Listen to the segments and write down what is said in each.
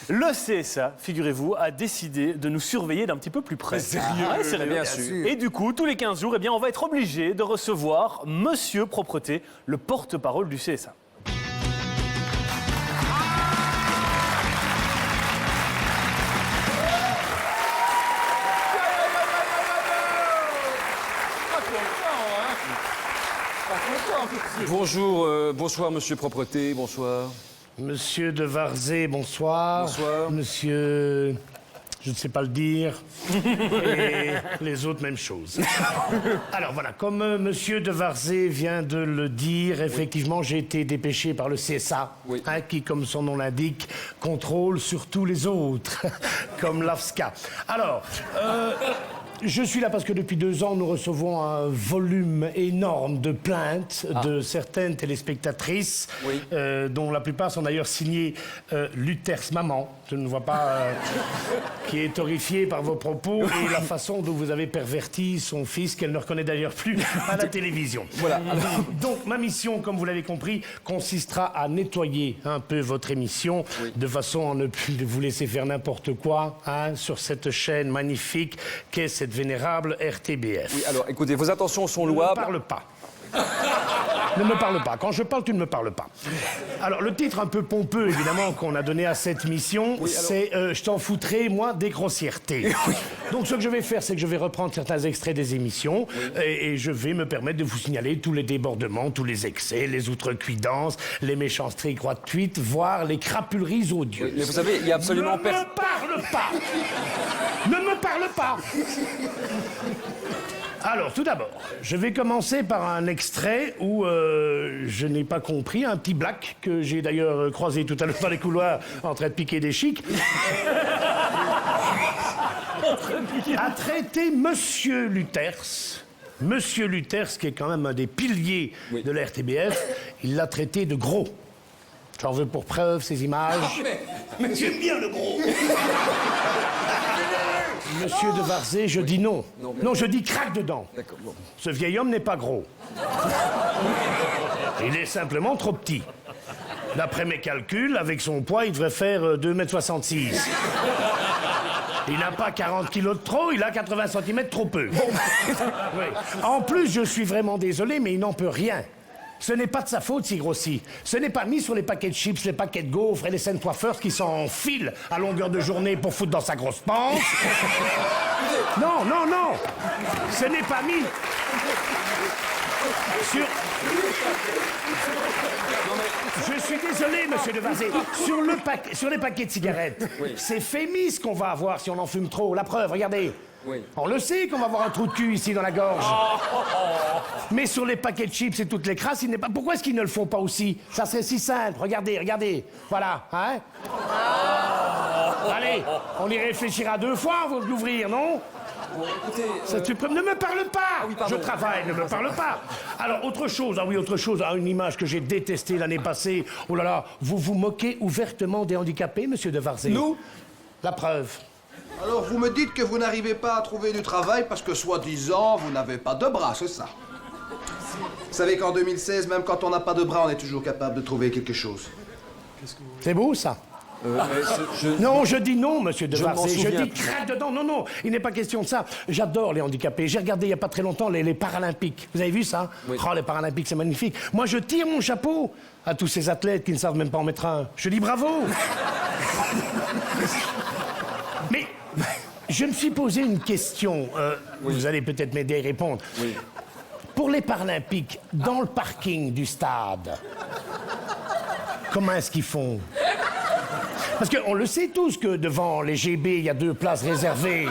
Le CSA, figurez-vous, a décidé de nous surveiller d'un petit peu plus près. Sérieux, Ah, sérieux. bien sûr. Et du coup, tous les 15 jours, eh bien, on va être obligé de recevoir Monsieur Propreté, le porte-parole du CSA. Bonjour, bonsoir Monsieur Propreté, bonsoir. Monsieur de Varzé, bonsoir. Bonsoir. Monsieur, je ne sais pas le dire. Et les autres, même chose. Alors voilà, comme Monsieur de Varzé vient de le dire, effectivement, j'ai été dépêché par le CSA, Oui. qui, comme son nom l'indique, contrôle sur tous les autres, comme l'AFSCA. Alors, je suis là parce que depuis 2 ans, nous recevons un volume énorme de plaintes de certaines téléspectatrices, Oui. dont la plupart sont d'ailleurs signées Luthers Maman. Je ne vois pas qui est horrifiée par vos propos et la façon dont vous avez perverti son fils, qu'elle ne reconnaît d'ailleurs plus à la télévision. Voilà. Donc, ma mission, comme vous l'avez compris, consistera à nettoyer un peu votre émission, de façon à ne plus vous laisser faire n'importe quoi sur cette chaîne magnifique qu'est cette vénérable RTBF. Oui, alors écoutez, vos intentions sont Ne me louables. parle pas. Ne me parle pas. Quand je parle, tu ne me parles pas. Alors, le titre un peu pompeux, évidemment, qu'on a donné à cette mission, c'est Je t'en foutrais, moi, des grossièretés. Donc, ce que je vais faire, c'est que je vais reprendre certains extraits des émissions et je vais me permettre de vous signaler tous les débordements, tous les excès, les outrecuidances, les méchancetés gratuites, voire les crapuleries odieuses. Mais vous savez, il y a absolument Ne me parle pas. Ne me parle pas. Alors, tout d'abord, je vais commencer par un extrait où je n'ai pas compris, un petit black que j'ai d'ailleurs croisé tout à l'heure dans les couloirs en train de piquer des chics, a traité Monsieur Luthers. Monsieur Luthers, qui est quand même un des piliers de la RTBF, il l'a traité de gros. J'en veux pour preuve ces images. Mais j'aime bien le gros. Monsieur de Varzé, je dis non. Non, je dis craque dedans. D'accord, bon. Ce vieil homme n'est pas gros. Il est simplement trop petit. D'après mes calculs, avec son poids, il devrait faire 2,66 m. Il n'a pas 40 kilos de trop, il a 80 cm trop peu. Oui. En plus, je suis vraiment désolé, mais il n'en peut rien. Ce n'est pas de sa faute s'il grossit. Ce n'est pas mis sur les paquets de chips, les paquets de gaufres et les scènes coiffeurs qui s'enfilent à longueur de journée pour foutre dans sa grosse panse. Non, non, non. Ce n'est pas mis sur... Je suis désolé, monsieur de Varzé. Sur les paquets de cigarettes, c'est Fémis qu'on va avoir si on en fume trop. La preuve, regardez. Oui. On le sait qu'on va avoir un trou de cul ici dans la gorge. Mais sur les paquets de chips et toutes les crasses, il n'est pas... Pourquoi est-ce qu'ils ne le font pas aussi? Ça serait si simple. Regardez, regardez. Voilà, hein? Allez, on y réfléchira 2 fois avant de l'ouvrir, non? Bon, écoutez, Ne me parle pas. oui, pardon. Je travaille, ne me parle pas. Alors, autre chose, autre chose, une image que j'ai détestée l'année passée. Oh là là, vous vous moquez ouvertement des handicapés, monsieur de Varzé? Nous? La preuve. Alors vous me dites que vous n'arrivez pas à trouver du travail parce que soi-disant vous n'avez pas de bras, c'est ça? Vous savez qu'en 2016, même quand on n'a pas de bras, on est toujours capable de trouver quelque chose. C'est beau, ça? Non, je dis non, monsieur de Je m'en Varzé. Je souviens dis plus. craque dedans. Non, non, il n'est pas question de ça. J'adore les handicapés. J'ai regardé il n'y a pas très longtemps les Paralympiques. Vous avez vu ça? Oui. Oh, les Paralympiques, c'est magnifique. Moi, je tire mon chapeau à tous ces athlètes qui ne savent même pas en mettre un. Je dis bravo. Mais je me suis posé une question. Vous allez peut-être m'aider à y répondre. Oui. Pour les Paralympiques, dans le parking du stade, comment est-ce qu'ils font? Parce qu'on le sait tous que devant les GB, il y a 2 places réservées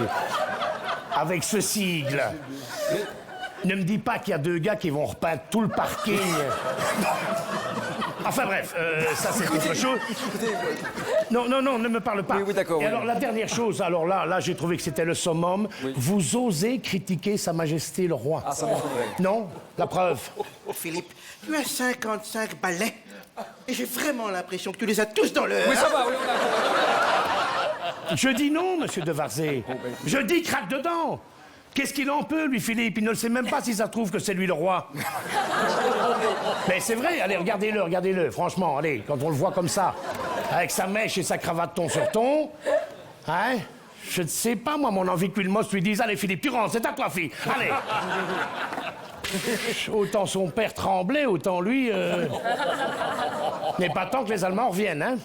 avec ce sigle. Ne me dis pas qu'il y a 2 gars qui vont repeindre tout le parking. Enfin bref, ça c'est autre chose. Non, non, non, ne me parle pas. Oui, oui, d'accord, Et oui. alors la dernière chose, alors là j'ai trouvé que c'était le summum. Oui. Vous osez critiquer Sa Majesté le Roi. Ah, ça m'étonnerait. Non? La preuve. Oh, Philippe, tu as 55 balais. Et j'ai vraiment l'impression que tu les as tous dans le... Oui, ça va, oui, on a... Je dis non, monsieur de Varzé. Je dis craque dedans. Qu'est-ce qu'il en peut, lui, Philippe? Il ne sait même pas si ça se trouve que c'est lui le roi. Mais c'est vrai, allez, regardez-le, regardez-le. Franchement, allez, quand on le voit comme ça. avec sa mèche et sa cravate ton sur ton. Hein? Je ne sais pas, moi, mon envie que Wilmos lui dise « Allez, Philippe, tu rentres, c'est à toi, fille, allez !» Autant son père tremblait, autant lui... N'est pas tant que les Allemands reviennent, hein?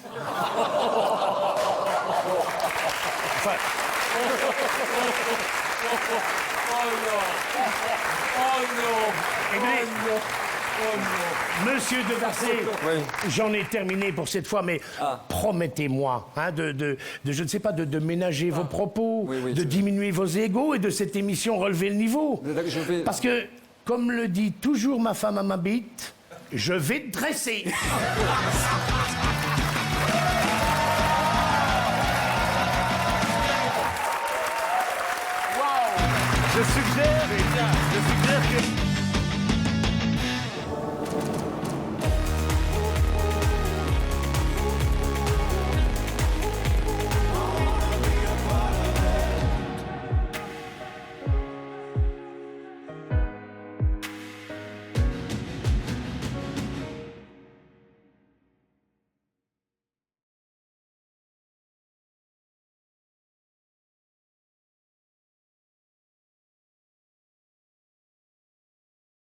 Enfin... Écoutez, Monsieur de Varsay, j'en ai terminé pour cette fois, mais promettez-moi hein, je ne sais pas, de ménager vos propos, de diminuer vos égos et de cette émission relever le niveau. Parce que, comme le dit toujours ma femme à ma bite, je vais te dresser. Je suggère que